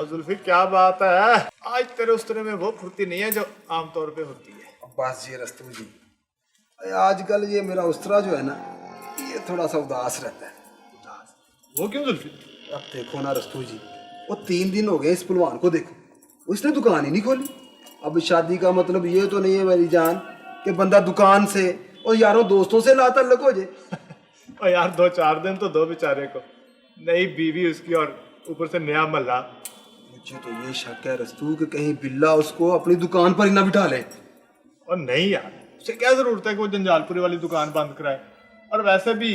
जुल्फी क्या बात है, आज तेरे उस्तरे में वो फुर्ती नहीं है जो आमतौर पे होती है। अब्बास जी, रस्तम जी, आजकल ये मेरा उस्तरा जो है ना, ये थोड़ा सा उदास रहता है। उदास? वो क्यों जुल्फी? अब देखो ना रस्तू जी, वो 3 दिन हो गए इस पहलवान को, देखो उसने दुकान ही नहीं खोली। अब शादी का मतलब ये तो नहीं है मेरी जान कि बंदा दुकान से और यारों दोस्तों से ला तल्लक हो जाए। और यार 2-4 दिन तो दो बेचारे को, नई बीवी उसकी और ऊपर से नया मल्ला। मुझे तो ये शक है रस्तू कि कहीं बिल्ला उसको अपनी दुकान पर ही ना बिठा ले। और नहीं यार, उसे क्या जरूरत है कि वो जंजालपुरी वाली दुकान बंद कराए, और वैसे भी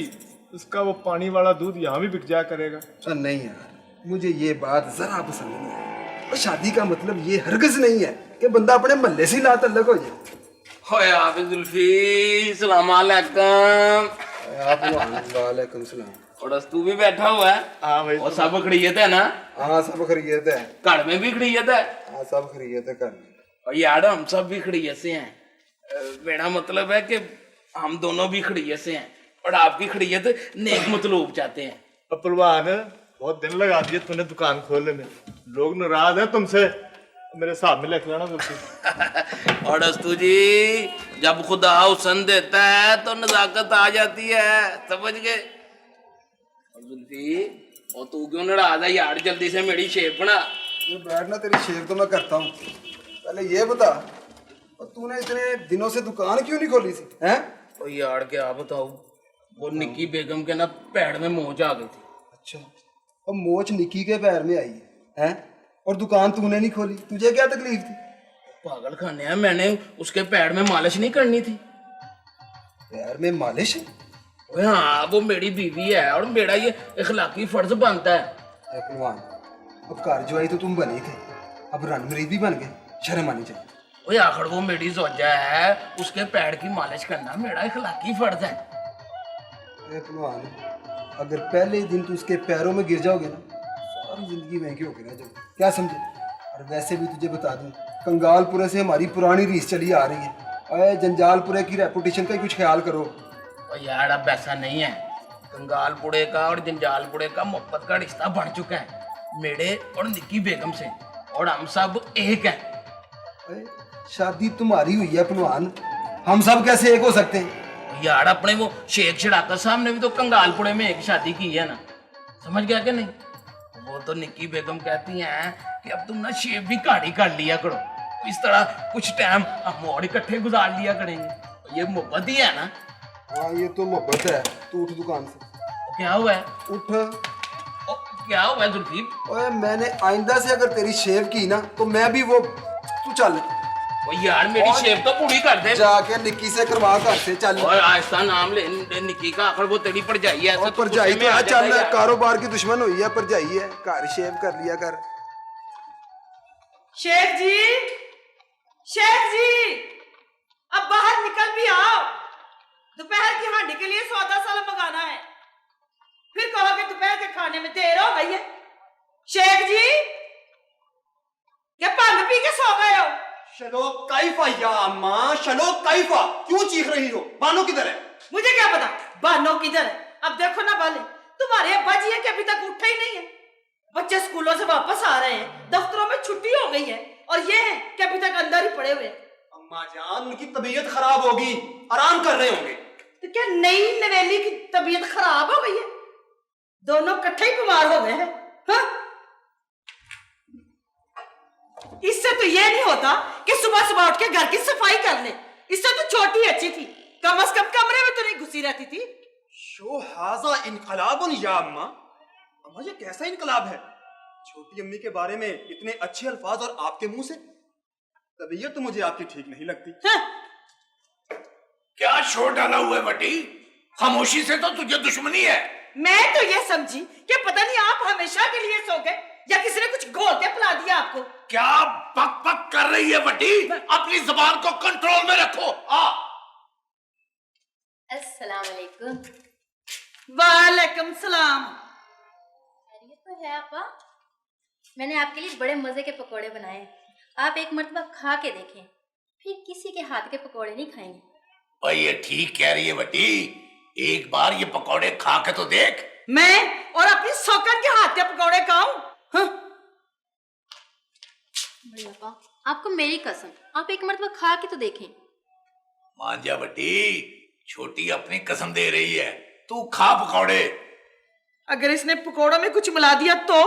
उसका वो पानी वाला दूध यहाँ भी बिक जाया करेगा। नहीं यार, मुझे ये बात जरा पसंद नहीं है। और शादी का मतलब ये हरगिज़ नहीं है कि बंदा अपने महल्ले से ही ला तल्लक हो जाए। होए आप जुल्फी, सलाम अलैकुम। वालेकुम सलाम। और तू भी बैठा हुआ है? हाँ भाई। और सब खड़ियत है ना? हाँ सब खरीद है। घर में भी खड़ियत है? हाँ सब खरीद है कर। और यार हम सब भी खड़ियत से हैं। मेरा मतलब है कि हम दोनों भी खड़ियत से हैं और आपकी खड़ियत नेक मतलूब चाहते हैं। अब पहलवान, बहुत दिन लगा दिए तूने दुकान खोलने में, लोग नाराज है तुमसे, मेरे हिसाब में लिख लेना जुल्फी। और दस्तू जी, जब खुदा हुस्न देता है तो नजाकत आ जाती है, समझ गए? और जुल्फी, और तू क्यों नाराज है यार? जल्दी से मेरी शेप बना। तू बैठना, तेरी शेव तो मैं करता हूँ। पहले ये बता, और तूने इतने दिनों से दुकान क्यों नहीं खोली थी? हैं? और यार क्या बताऊं, वो निक्की बेगम के ना पैर में मोच आ गई थी। अच्छा, और मोच निक्की के पैर में आई है? हैं? और दुकान तूने नहीं खोली, तुझे क्या तकलीफ थी? पागल खाने हैं, मैंने उसके पैर में मालिश नहीं करनी थी। पैर में मालिश? ओए हाँ, वो मेरी बीवी है और मेरा ये इखलाकी फर्ज बनता है। अरे पहलवान, अब कारजवाई तो तुम बने थे, अब रनमरीद भी बन गए, शर्म आनी चाहिए। ओए आखिर वो मेरी जोजा है, उसके पैर की मालिश करना मेरा इखलाकी फर्ज है। अरे पहलवान, अगर पहले दिन तू उसके पैरों में गिर जाओगे ना, सारी जिंदगी महंगी होगी रह जाओगे, क्या समझे? और वैसे भी तुझे बता दूं, कंगालपुरे से हमारी पुरानी रीस चली आ रही है। अरे जंजालपुरे की रेपुटेशन का ही कुछ ख्याल करो। और यार अब ऐसा नहीं है, कंगालपुरे का और जंजालपुरे का मोहब्बत का रिश्ता बढ़ चुका है, मेरे और निक्की बेगम से, और हम सब एक हैं। अरे शादी तुम्हारी हुई है पहलवान, हम सब कैसे एक हो सकते हैं? यार अपने वो शेख शड़ाका साहब ने भी तो कंगालपुरे में एक शादी की है ना, समझ गया कि नहीं? वो तो निक्की बेगम कहती हैं कि अब तुम ना शेख भी गाड़ी कर लिया करो, इस तरह कुछ टाइम हम और इकट्ठे गुजार लिया करेंगे। ये मोहब्बत ही है ना? हाँ ये तो मोहब्बत है। तू उठ दुकान से। क्या हुआ है? उठ। क्या हुआ है जुल्फी? ओए मैंने आइंदा से अगर तेरी शेव की ना तो मैं भी वो, तू चल। ओ यार मेरी शेव तो पूरी कर दे। जाके निक्की से करवा, घर से चल। और आहिस्ता नाम ले निक्की का, आखिर वो तेरी परजाई है। और परजाई तो चल, कारोबार की दुश्मन हुई है परजाई है, घर शेव कर लिया कर। शेख जी, शेख जी, अब बाहर निकल भी आओ, दोपहर की हांडी के लिए सौदा साला मंगाना है, फिर कहोगे दोपहर के खाने में देर हो गई है। शेख जी, क्या भंग पी के सो गए हो? शलो काइफा या अम्मा, शलो काइफा, क्यों चीख रही हो? बानो किधर है? मुझे क्या पता बानो किधर है। अब देखो ना बाले, तुम्हारे अब्बा जी है कि अभी तक उठे ही नहीं है। बच्चे स्कूलों से वापस आ रहे हैं, दफ्तरों में छुट्टी हो गई है, और ये है कि अभी तक अंदर ही पड़े हुए। अम्मा जान, उनकी तबीयत खराब होगी, आराम कर रहे होंगे। तो क्या नई नवेली की तबीयत खराब हो गई है? दोनों इकट्ठे ही बीमार हो गए हैं। हाँ? इससे तो ये नहीं होता कि सुबह सुबह उठ के घर की सफाई कर ले। इससे तो छोटी अच्छी थी, कम से कम कमरे में तो नहीं घुसी रहती थी। शो हाजा इनकलाबुन या अम्मा। अम्मा ये कैसा इनकलाब है? छोटी अम्मी के बारे में इतने अच्छे अल्फाज और आपके मुंह से? तबीयत तो मुझे आपकी ठीक नहीं लगती। हाँ? क्या शोर डाला हुआ है बटी? खामोशी से तो तुझे दुश्मनी है। मैं तो ये समझी कि पता नहीं आप हमेशा के लिए सो गए या किसी ने कुछ घोल के पिला दिया आपको। क्या पक पक कर रही है बटी? अपनी जुबान को कंट्रोल में रखो। अस्सलाम वालेकुम। वालेकुम सलाम। खैरियत तो है आपा? मैंने आपके लिए बड़े मजे के पकोड़े बनाए हैं, आप एक मर्तबा खा के देखें, फिर किसी के हाथ के पकोड़े नहीं खाएंगे। भाई ये ठीक कह रही है बटी, एक बार ये पकौड़े खा के तो देख। मैं और अपनी सौकन के हाथ के पकौड़े खाऊं? हाँ? बड़े पापा, आपको मेरी कसम, आप एक मरतबा खा के तो देखें। मान जा बटी, छोटी अपनी कसम दे रही है, तू खा पकौड़े। अगर इसने पकोड़ों में कुछ मिला दिया तो?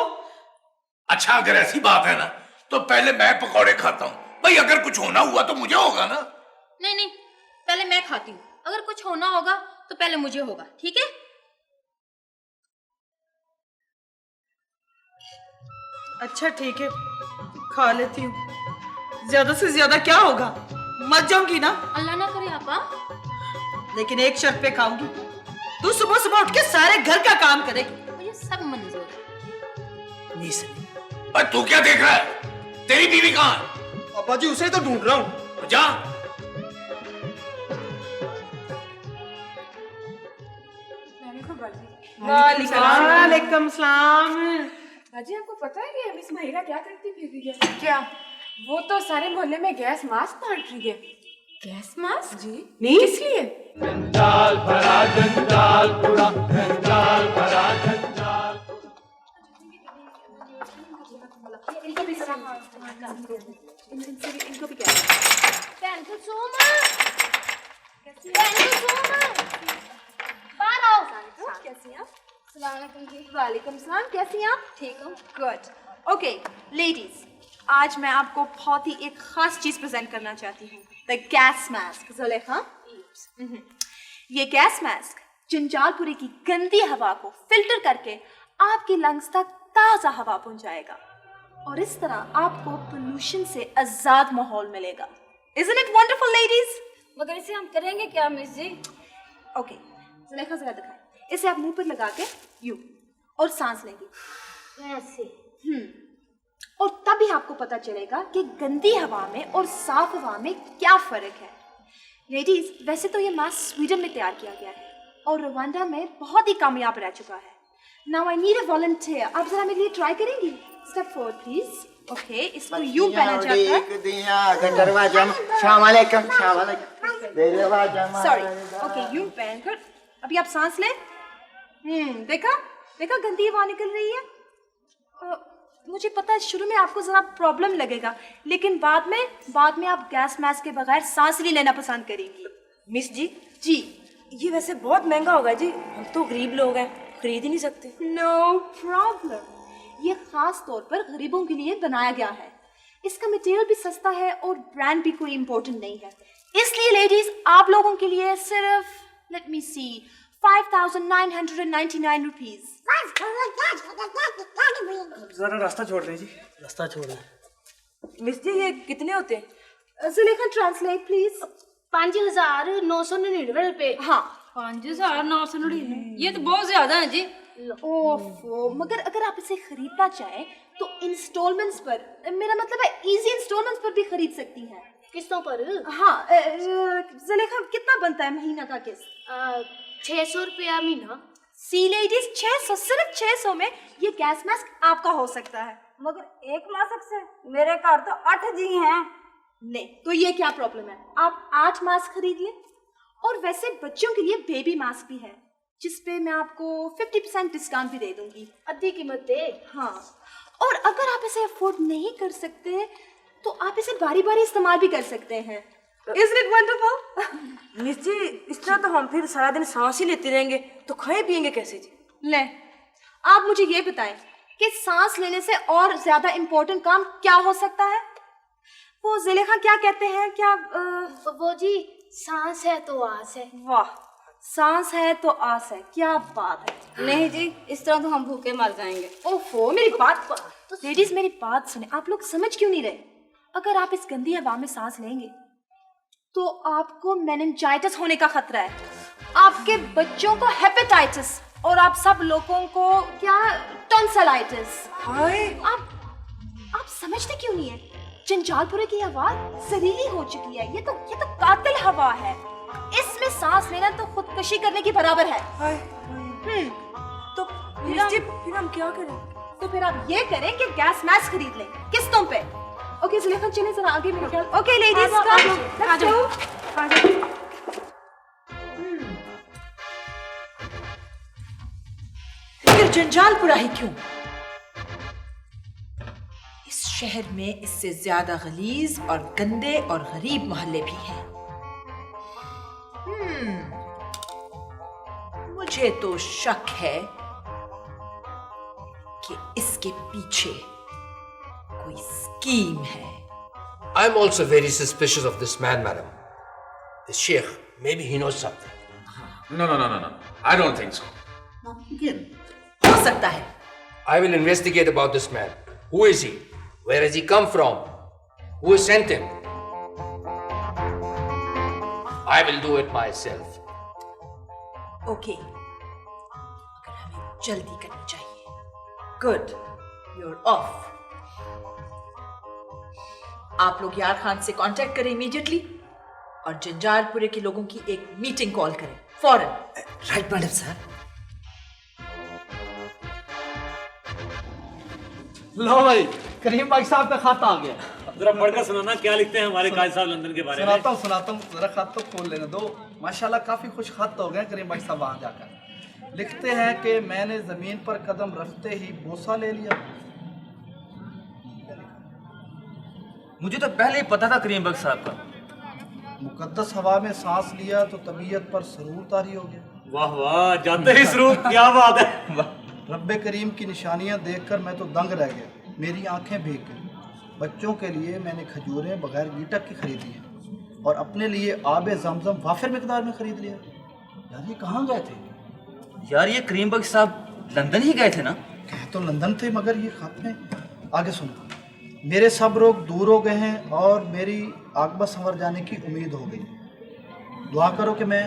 अच्छा अगर ऐसी बात है ना तो पहले मैं पकौड़े खाता हूँ भाई, अगर कुछ होना हुआ तो मुझे होगा ना। नहीं नहीं, पहले मैं खाती हूँ, अगर कुछ होना होगा तो पहले मुझे होगा, ठीक है? अच्छा ठीक है, खा लेती हूँ। ज्यादा से ज्यादा क्या होगा, मर जाऊंगी ना। अल्लाह ना करे आपा। लेकिन एक शर्त पे खाऊंगी, तू सुबह सुबह उठ के सारे घर का काम करेगी। मुझे सब मंजूर है। नहीं सनी, पर तू क्या देख रहा है? तेरी बीवी कहाँ है? अब्बा जी उसे तो ढूंढ रहा हूँ। जा। वालेकुम सलाम। बाजी आपको पता है कि मिस महिरा क्या करती फिर रही है? क्या? वो तो सारे मोहल्ले में गैस मास्क बांट रही है। Gas mask? जी नहीं, किस लिए? जंजाल भरा जंजाल पूरा, जंजाल भरा जंजाल। इनको भी इनको भी क्या? कैसी हैं आप? वालेकुम सलाम, कैसी हैं आप? ठीक हूँ। गुड। ओके लेडीज, आज मैं आपको बहुत ही एक खास चीज प्रेजेंट करना चाहती हूँ, द गैस मास्क। जुलेखा, ये गैस मास्क जंजालपुरी की गंदी हवा को फिल्टर करके आपके लंग्स तक ताज़ा हवा पहुंचाएगा और इस तरह आपको पोल्यूशन से आजाद माहौल मिलेगा। Isn't it wonderful, ladies? मगर इसे हम करेंगे क्या मिस जी? ओके, जुलेखा जरा दिखाएं। इसे आप मुंह पर लगा के यूं और सांस लेंगी ऐसे। और तभी आपको पता चलेगा कि गंदी हवा में और साफ हवा में क्या फर्क है। लेडीज, वैसे तो ये मास्क स्वीडन में तैयार किया गया है और रवांडा में बहुत ही कामयाब रह चुका है। Now I need a volunteer. आप जरा मेरे लिए ट्राई करेंगी? Step forward please. ओके, इसको यूं पहना जाता है। सॉरी, ओके, यूं पहनकर अभी आप सांस लें। देखा देखा गंदी हवा निकल रही है। मुझे पता है शुरू में आपको जरा प्रॉब्लम लगेगा, लेकिन बाद में आप गैस मास्क के बगैर सांस नहीं लेना पसंद करेंगी। मिस जी, जी, ये वैसे बहुत महंगा होगा जी, हम तो गरीब लोग हैं, खरीद ही नहीं सकते। नो प्रॉब्लम, ये खास तौर पर गरीबों के लिए बनाया गया है। इसका मटेरियल भी सस्ता है और ब्रांड भी कोई इम्पोर्टेंट नहीं है। इसलिए लेडीज, आप लोगों के लिए सिर्फ लेट मी सी 5,999 रुपीज। जरा रास्ता छोड़ दें जी। रास्ता छोड़ दें। मिस जी, ये कितने होते हैं? Zulekha, translate please. 5,999 रुपए। हाँ, 5,999, ये तो बहुत ज्यादा है जी। ओफो, मगर अगर आप इसे खरीदना चाहें तो इंस्टॉलमेंट्स पर, मेरा मतलब है इजी इंस्टॉलमेंट्स पर भी खरीद सकती हैं। किस्तों पर? हाँ, जुलेखा कितना बनता है महीना का किस्त? 600 रुपया महीना। सी लेडीज, 600, सिर्फ 600 में ये गैस मास्क आपका हो सकता है। मगर एक मास्क से मेरे घर तो 8 जी हैं। नहीं तो ये क्या प्रॉब्लम है, आप 8 मास्क खरीद लें। और वैसे बच्चों के लिए बेबी मास्क भी है, जिस पे मैं आपको 50% डिस्काउंट भी दे दूंगी। आधी कीमत पे। हाँ, और अगर आप इसे अफोर्ड नहीं कर सकते तो आप इसे बारी बारी इस्तेमाल भी कर सकते हैं। Isn't it wonderful? मिस जी, इस तरह तो हम फिर सारा दिन सांस ही लेते रहेंगे, तो खाए पिएंगे कैसे जी? ले, आप मुझे ये बताएं कि सांस लेने से और ज्यादा इम्पोर्टेंट काम क्या हो सकता है? वो जुलेखा क्या कहते हैं, क्या वो जी, सांस है तो आस है। वाह, सांस है तो आस है, क्या बात है। नहीं जी, इस तरह तो हम भूखे मर जाएंगे। ओफो, मेरी बात लेडीज, मेरी बात सुने। आप लोग समझ क्यों नहीं रहे? अगर आप इस गंदी हवा में सांस लेंगे तो आपको मेनिंजाइटिस होने का खतरा है, आपके बच्चों को हेपेटाइटिस और आप सब लोगों को क्या टॉन्सिलाइटिस। हाय, आप समझते क्यों नहीं है? जंजालपुरे की हवा जहरीली हो चुकी है। ये तो कातिल हवा है। इसमें सांस लेना तो खुदकुशी करने की बराबर है। तो मिस जी, फिर हम क्या करें? तो फिर आप ये करें कि गैस मास्क खरीद लें किस्तों पे। ओके जुलेखा, चलें जरा आगे मेरे ख्याल। Okay ladies, let's go. फिर जंजालपुरा ही क्यों? इस शहर में इससे ज्यादा गलीज और गंदे और गरीब मोहल्ले भी हैं। मुझे तो शक है कि इसके पीछे कोई स्कीम है। I'm also very suspicious of this man, madam. The sheikh, maybe he knows something. No. I don't think so. हो सकता है। I will investigate about this man. Who is he? Where has he come from? Who has sent him? I will do it myself. Okay, मगर हमें जल्दी करनी चाहिए। Good, you're off. आप लोग यार खान से कांटेक्ट करें इमीडिएटली और जंजालपुरे के लोगों की एक मीटिंग कॉल करें फौरन। Right madam sir. लो भाई, करीम भाई साहब का खाता आ गया। जरा पढ़कर सुनाना क्या लिखते हैं हमारे काजी साहब लंदन के बारे में। सुनाता हूँ, जरा खत तो खोल लेने दो। माशाल्लाह काफी खुश खत हो गए करीम भाई साहब वहां जाकर। लिखते हैं कि मैंने जमीन पर कदम रखते ही बोसा ले लिया। मुझे तो पहले ही पता था करीम बख्श साहब का। मुकद्दस हवा में सांस लिया तो तबीयत पर सरूर तारी हो गया। वाह वाह, जाते ही सरूर, क्या बात है। रब्बे करीम की निशानियां देखकर मैं तो दंग रह गया, मेरी आंखें भीग गई। बच्चों के लिए मैंने खजूरें बगैर गीटक की खरीदी हैं और अपने लिए आब जमजम वाफिर मिकदार में खरीद लिया। यार ये कहाँ गए थे? यार ये करीम बख्श साहब लंदन ही गए थे ना? कह तो लंदन थे, मगर ये खत में आगे सुनो। मेरे सब लोग दूर हो गए हैं और मेरी आकबत संवर जाने की उम्मीद हो गई। दुआ करो कि मैं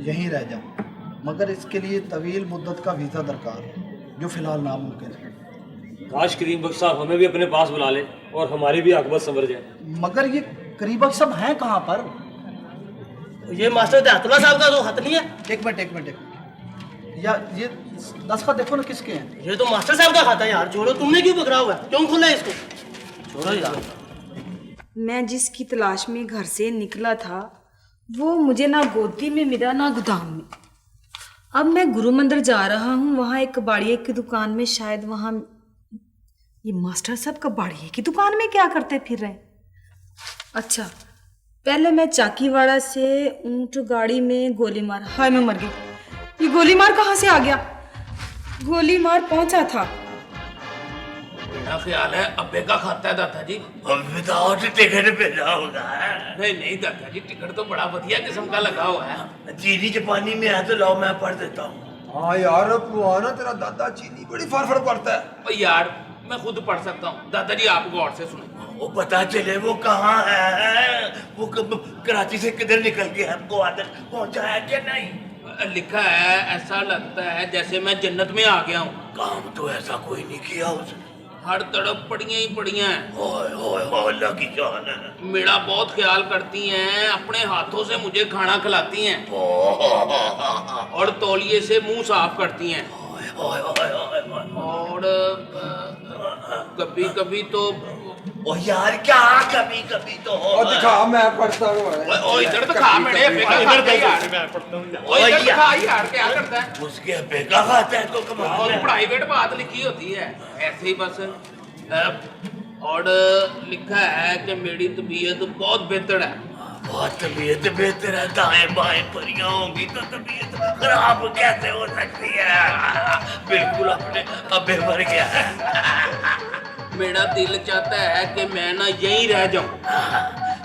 यहीं रह जाऊं, मगर इसके लिए तवील मुद्दत का वीज़ा दरकार है जो फ़िलहाल नामुमकिन है। काश करीम बख्श साहब हमें भी अपने पास बुला ले और हमारी भी आकबत संवर जाए। मगर ये करीम बख्श साहब हैं कहाँ पर? ये मास्टर दातुल्ला साहब का तो खत नहीं है। एक मिनट या ये दस्तखत देखो ना किसके हैं। ये तो मास्टर साहब का खाता है यार। छोड़ो, तुमने क्यों पकड़ा हुआ है? क्यों खोला है इसको? छोड़ो यार। मैं जिसकी तलाश में घर से निकला था वो मुझे ना गोदी में मिला ना गोदाम में। अब मैं गुरु मंदिर जा रहा हूँ, वहाँ एक कबाड़िए की दुकान में, शायद वहाँ ये मास्टर साहब कबाड़िए की दुकान में क्या करते फिर रहे। अच्छा, पहले मैं चाकीवाड़ा से ऊंट गाड़ी में गोली मार, हाय मैं मर गई। ये गोली मार कहाँ से आ गया? गोली मार पहुंचा था। मेरा ख्याल है अब्बे का खाता है दादा जी। विदाउट टिकट भेजा होगा। नहीं दादा जी, टिकट तो बड़ा बढ़िया किस्म का लगा हुआ है। चीनी जापानी में है तो लाओ मैं पढ़ देता हूँ। हाँ यार पुआना तेरा दादा चीनी बड़ी फरफर पड़ता है। ओ यार मैं खुद पढ़ सकता हूँ। दादा जी आप गौर से सुनो। वो पता चले वो कहाँ है, वो कराची से किधर निकल के हमको आदर पहुँचा है क्या नहीं। लिखा है ऐसा लगता है जैसे मैं जन्नत में आ गया हूँ। काम तो ऐसा कोई नहीं किया उसने। हर तरफ पड़ियाँ ही पड़ियाँ हैं। ओए अल्लाह की जान है। मेरा बहुत ख्याल करती हैं, अपने हाथों से मुझे खाना खिलाती हैं और तौलिए से मुंह साफ करती हैं। और कभी कभी तो ओ यार क्या कभी कभी तो और दिखा मैं पढ़ता हूँ। ओ इधर दिखा मेरे अब्बे का खाता है यार। मैं पढ़ता हूँ। ओ इधर दिखा यार क्या करता है? उसके अब्बे का खाता है तो कमाल है। प्राइवेट बात लिखी होती है ऐसे ही बस। और लिखा है कि मेरी तबीयत बहुत बेहतर है। बहुत तबीयत बेहतर है। दाएं बाएं परियां होंगी तो तबीयत खराब कैसे हो सकती है? बिल्कुल अपने अब्बे भर गया है। मेरा दिल चाहता है कि मैं ना यहीं रह जाऊं।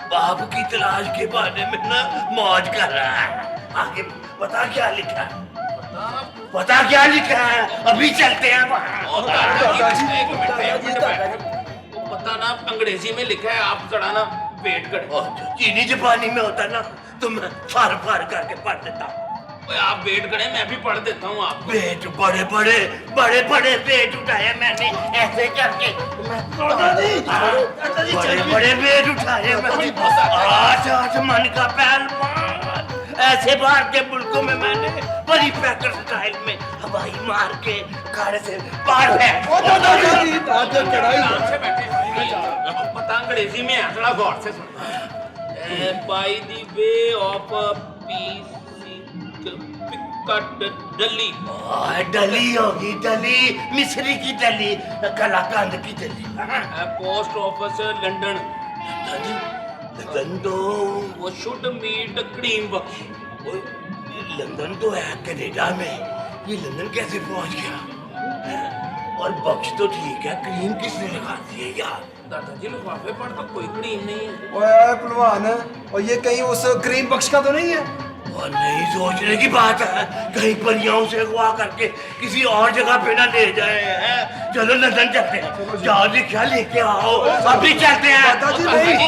बाप की तलाश के बारे में ना मौज कर रहा है। आगे पता क्या लिखा है? पता क्या लिखा है? अभी चलते हैं वहाँ। पता ना अंग्रेजी में लिखा है, आप जरा ना वेट करें। चीनी जापानी में होता ना तो मैं फार फार करके पढ़ देता हूँ। आप वेट करें, मैं भी पढ़ देता हूँ आपको। वेट बड़े वेट उठाए मैंने ऐसे करके। बड़े वेट उठाए मैंने। आज मन का पहलवान ऐसे बाहर के मुल्कों में मैंने बड़ी पैकर स्टाइल में हवाई मार के गाड़ी से बाहर पता अंग्रेजी में है, थोड़ा गौर से सुनो। By the way of peace डली। डली होगी, डली मिस्री की डली, कलाकंद की डली। Post office London. लंदन तो वो should meet Karim Bakhsh. London तो है कनाडा में, ये लंदन कैसे पहुंच गया? और बख्श तो ठीक है, क्रीम किसने लगा दी है यार? दादाजी लिफाफे पर तो कोई क्रीम नहीं है। ओए पहलवान, और ये कहीं उस क्रीम बख्श का तो नहीं है? और नहीं सोचने की बात है, कहीं परियों से अगवा करके किसी और जगह पे ना ले जाए हैं। चलो लंदन चलते हैं, जाओ रिक्शा लेके आओ, अभी चलते हैं। दादाजी नहीं।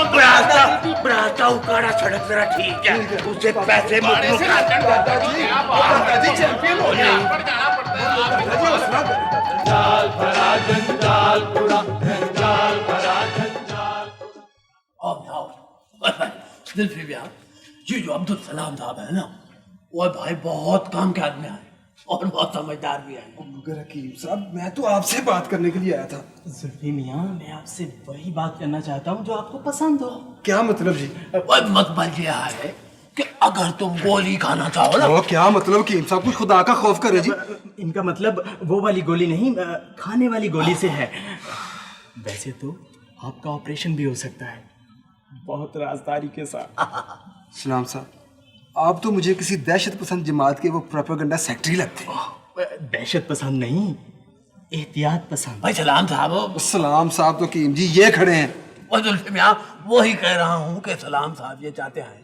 बरास्ता उकाड़ा सड़क जरा ठीक है, उससे पैसे दादाजी चैंपियन हो गए। जंजाल भरा जंजाल पूरा, जंजाल भरा जंजाल। जुल्फी भैया, ये जो अब्दुल सलाम साहब है ना, वो भाई बहुत काम के आदमी है और बहुत समझदार भी है। मगर हकीम साहब, मैं तो आपसे बात करने के लिए आया था। जुल्फी मियाँ, मैं आपसे वही बात करना चाहता हूँ जो आपको पसंद हो। क्या मतलब जी? मतलब ये है कि अगर तुम गोली खाना चाहो ना। वो क्या मतलब हकीम साहब, कुछ खुदा का खौफ करे जी। इनका मतलब वो वाली गोली नहीं, खाने वाली गोली से है। वैसे तो आपका ऑपरेशन भी हो सकता है, बहुत राजदारी के साथ। सलाम साहब, आप तो मुझे किसी दहशत पसंद जमात के वो प्रोपेगेंडा सेक्रेटरी लगते हैं। दहशत पसंद नहीं, एहतियात पसंद। भाई सलाम साहब। सलाम साहब तो हकीम जी ये खड़े हैं। और जुल्फी मियाँ, वही कह रहा हूँ कि सलाम साहब ये चाहते हैं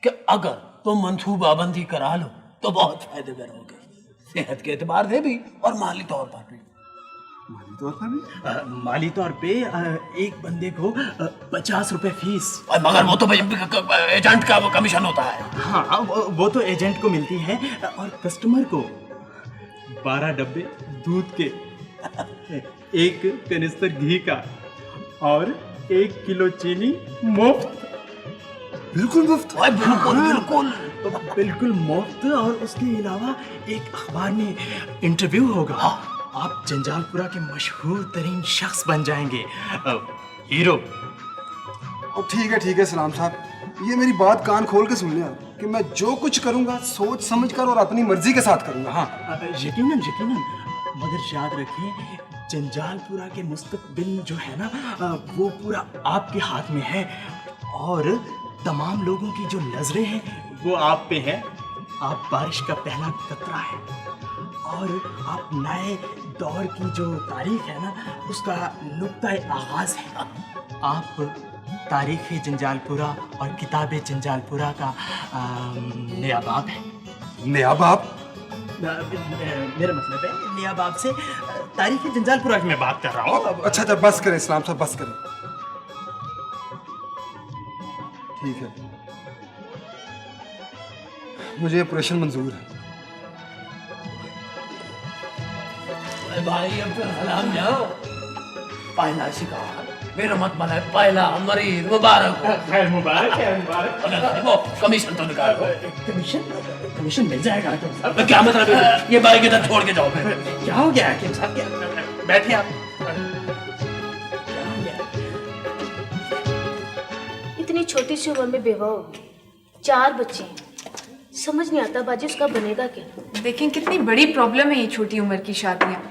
कि अगर तुम मंसूबाबंदी करा लो तो बहुत फायदे में रहोगे, सेहत के एतबार से भी और माली तौर पर भी। माली तौर पर भी? माली तौर पे एक बंदे को 50 रुपए फीस। मगर वो तो एजेंट का वो कमीशन होता है। हाँ, वो तो एजेंट को मिलती है और कस्टमर को 12 डब्बे दूध के, 1 कनिस्तर घी का और 1 किलो चीनी मुफ्त। बिल्कुल मुफ्त? बिल्कुल मुफ्त। और उसके अलावा एक अखबार में इंटरव्यू होगा। आप जंजालपुरा के मशहूर तरीन शख्स बन जाएंगे, हीरो। ठीक है सलाम साहब, ये मेरी बात कान खोल के सुन लिया कि मैं जो कुछ करूंगा सोच समझ कर और अपनी मर्जी के साथ करूंगा। हाँ यकीनन यकीनन, मगर याद रखें जंजालपुरा के मुस्तकबिल जो है ना, वो पूरा आपके हाथ में है और तमाम लोगों की जो नजरें हैं वो आप पे हैं। आप बारिश का पहला कतरा है और आप नए दौर की जो तारीख है ना, उसका नुक्ता आगाज है। आप तारीख जंजालपुरा और किताब जंजालपुरा का नया बाब है। नया बाब? मेरा मतलब है नया बाब से तारीख जंजालपुरा की मैं बात कर रहा हूँ। अच्छा बस करें इस्लाम साहब, बस करें। ठीक है, मुझे ऑपरेशन मंजूर है। भाई अब फिर सलाम जाओ। पहला शिकार मेरा मत बनाए, पहला मरीज मुबारक हो। खैर मुबारक है, मुबारक। वो कमीशन तो निकालो। कमीशन मिल जाएगा हाकिम साहब। क्या मतलब है? ये बाइक इधर छोड़ के जाओ। क्या हो गया हाकिम साहब? क्या बैठिए आप। इतनी छोटी सी उम्र में बेवा होगी, 4 बच्चे हैं, समझ नहीं आता बाजी उसका बनेगा क्या। देखें कितनी बड़ी प्रॉब्लम है ये छोटी उम्र की शादियाँ।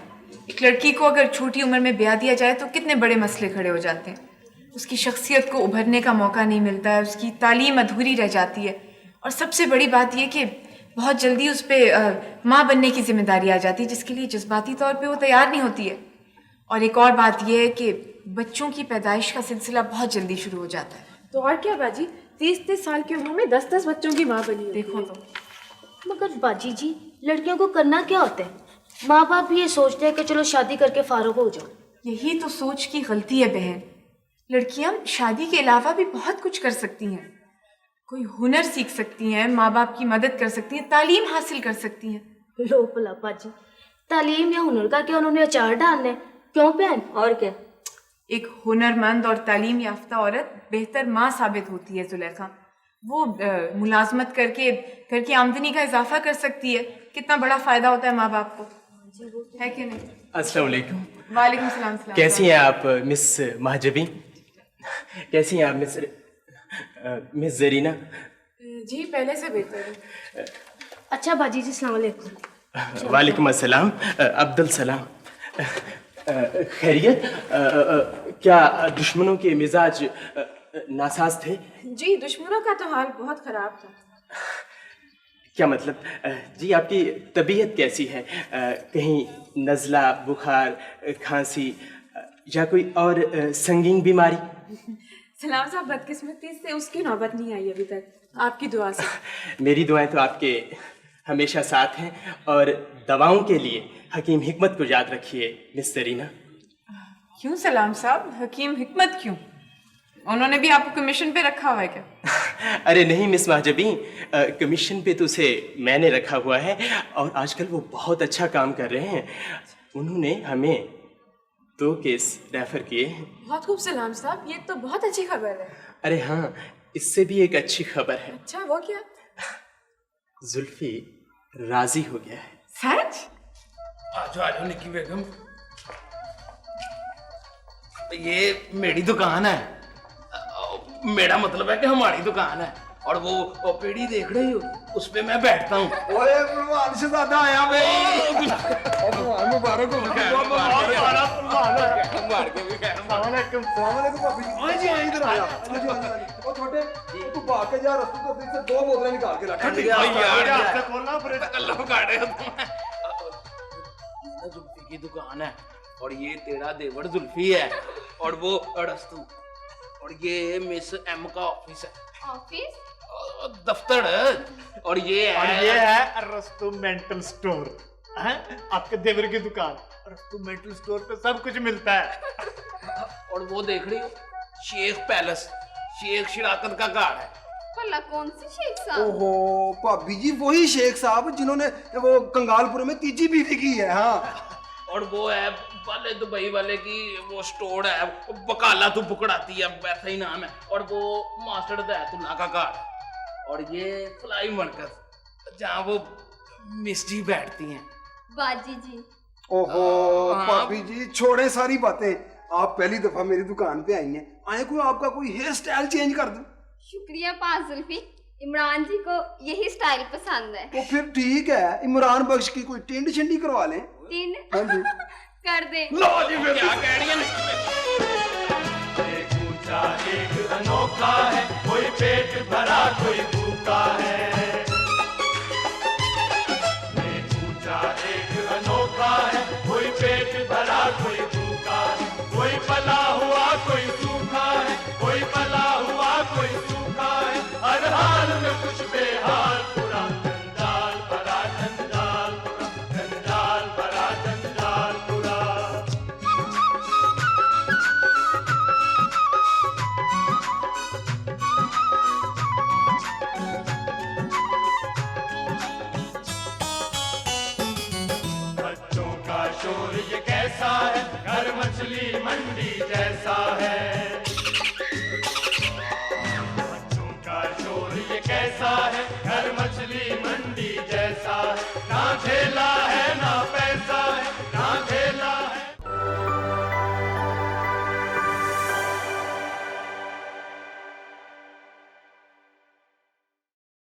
एक लड़की को अगर छोटी उम्र में ब्याह दिया जाए तो कितने बड़े मसले खड़े हो जाते हैं। उसकी शख्सियत को उभरने का मौका नहीं मिलता है, उसकी तालीम अधूरी रह जाती है और सबसे बड़ी बात यह कि बहुत जल्दी उस पर माँ बनने की जिम्मेदारी आ जाती है, जिसके लिए जज्बाती तौर पर वो तैयार नहीं होती है। और एक और बात यह है कि बच्चों की पैदाइश का सिलसिला बहुत जल्दी शुरू हो जाता है। तो और क्या बाजी, 30 साल की उम्र में 10 बच्चों की माँ बनी। देखो तो। मगर बाजी जी, लड़कियों को करना क्या होता है? माँ बाप भी ये सोचते हैं कि चलो शादी करके फारुग हो जाओ। यही तो सोच की गलती है बहन। लड़कियां शादी के अलावा भी बहुत कुछ कर सकती हैं। कोई हुनर सीख सकती हैं, माँ बाप की मदद कर सकती हैं, तालीम हासिल कर सकती हैं। लो भला बाजी, तालीम या हुनर का क्या उन्होंने अचार डालना है? क्यों बहन, और क्या? एक हुनरमंद और तालीम याफ्ता औरत बेहतर माँ साबित होती है जुलेखा। वो मुलाजमत करके घर की आमदनी का इजाफा कर सकती है। कितना बड़ा फायदा होता है माँ बाप को, है कि नहीं? अस्सलाम वालेकुम। वालेकुम सलाम। कैसी हैं आप मिस महजबी? कैसी हैं आप मिस जरीना? जी पहले से बेहतर है। अच्छा बाजी जी, सलाम अलैकुम। वालेकुम अस्सलाम। अब्दुल सलाम। खैरियत? क्या दुश्मनों के मिजाज नासाज थे? जी, दुश्मनों का तो हाल बहुत खराब था। क्या मतलब? जी आपकी तबीयत कैसी है? कहीं नज़ला, बुखार, खांसी या कोई और संगीन बीमारी? सलाम साहब, बदकिस्मती से उसकी नौबत नहीं आई अभी तक, आपकी दुआ से। मेरी दुआएं तो आपके हमेशा साथ हैं, और दवाओं के लिए हकीम हिकमत को याद रखिए मिस सरीना। क्यों सलाम साहब, हकीम हिकमत क्यों? उन्होंने भी आपको कमीशन पे रखा हुआ है क्या? अरे नहीं मिस महजबी, कमीशन पे तो उसे मैंने रखा हुआ है, और आजकल वो बहुत अच्छा काम कर रहे हैं। उन्होंने हमें 2 केस रेफर किए। बहुत खूब सलाम साहब, ये तो बहुत अच्छी खबर है। अरे हाँ, इससे भी एक अच्छी खबर है। अच्छा, वो क्या? जुल्फी राजी हो गया है। सच? आजो निकी बेगम, ये मेरी दुकान है। मेरा मतलब है कि हमारी दुकान है, और वो पेड़ी देख रही हो, उस पे मैं बैठता हूँ। ओए भगवान शहजादा आया भाई। भगवान मुबारक हो। मार के भी कह अस्सलाम वालेकुम भाभी जी। ओए जी इधर आया। ओ छोटे, तू भाग के जा, रस्ते तो फिर से 2 बोतलें निकाल के रख। यार खोलना फिर कल्लो काटे जुल्फी की दुकान है, और ये तेरा देवर जुल्फी है, और वो अड़स्तू, और ये मिस एम का ऑफिस है। ऑफिस? दफ्तर। और ये है रस्तु मेंटल स्टोर। आपके देवर की दुकान, रस्तु मेंटल स्टोर पे सब कुछ मिलता है। और वो देख रही हो, शेख पैलेस, शेख शराकत का घर है। भला कौन सी शेख साहब? ओहो भाभी जी, वही शेख साहब जिन्होंने वो कंगालपुर में तीजी बीवी की है। हाँ, और वो है वाले दुबई वाले की वो स्टोर है, बकाला तू बुकड़ाती है, वैसा ही नाम है। और वो मास्टर दैतुल्ला का घर, और ये फ्लाई मरकज जहाँ वो मिस जी बैठती हैं। बाजी जी। ओहो भाभी जी, छोड़े सारी बातें, आप पहली दफा मेरी दुकान पे आई हैं, आए कोई आपका कोई हेयर स्टाइल चेंज कर दूं? शुक्रिया पास जुल्फी, इमरान जी को यही स्टाइल पसंद है। तो फिर ठीक है, इमरान बख्श की कोई टिंड छिंडी करवा लें। टिंड? हाँ जी। कर दे। लो जी, फिर क्या कह रही है? एक ऊंचा एक अनोखा है, कोई पेट भरा कोई भूखा है। एक ऊंचा एक अनोखा है, कोई पेट भरा कोई भूखा है। कोई पला हुआ कोई सूखा है, कोई पला हुआ कोई सूखा है। हर हाल में कुछ